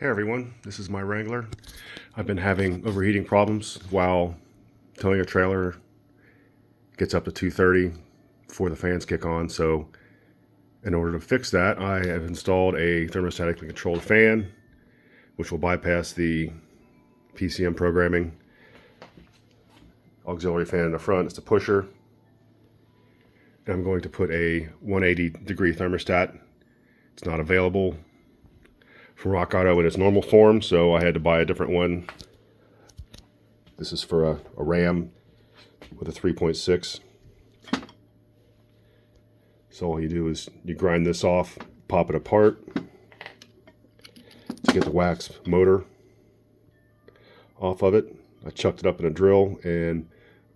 Hey everyone, this is my Wrangler. I've been having overheating problems while towing a trailer. Gets up to 230 before the fans kick on, so in order to fix that, I have installed a thermostatically controlled fan, which will bypass the PCM programming. Auxiliary fan in the front, it's a pusher. And I'm going to put a 180 degree thermostat. It's not available from RockAuto in its normal form, so I had to buy a different one. This is for a Ram with a 3.6. So all you do is you grind this off, pop it apart to get the wax motor off of it. I chucked it up in a drill and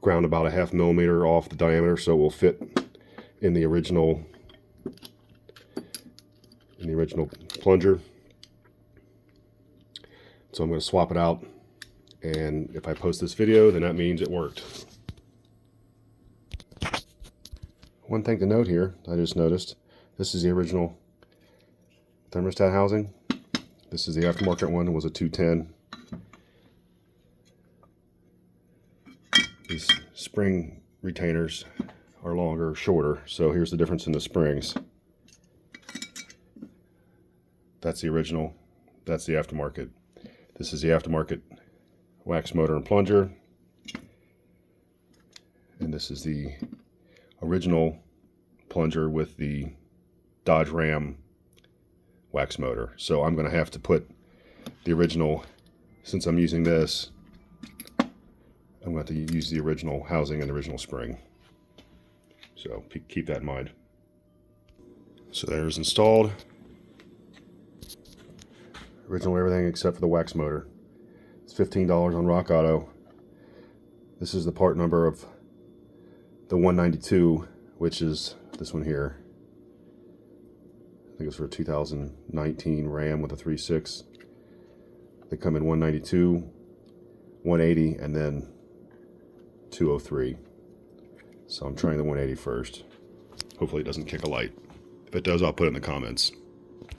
ground about a 0.5 millimeter off the diameter so it will fit in the original plunger. So I'm going to swap it out, and if I post this video, then that means it worked. One thing to note here, I just noticed, this is the original thermostat housing. This is the aftermarket one, it was a 210. These spring retainers are longer, shorter, so here's the difference in the springs. That's the original, that's the aftermarket. This is the aftermarket wax motor and plunger. And this is the original plunger with the Dodge Ram wax motor. So I'm going to have to put the original, since I'm using this, I'm going to have to use the original housing and the original spring. So keep that in mind. So there's installed. Original everything except for the wax motor. It's $15 on RockAuto. This is the part number of the 192, which is this one here. I think it's for a 2019 Ram with a 3.6. They come in 192, 180, and then 203. So I'm trying the 180 first. Hopefully it doesn't kick a light. If it does, I'll put it in the comments.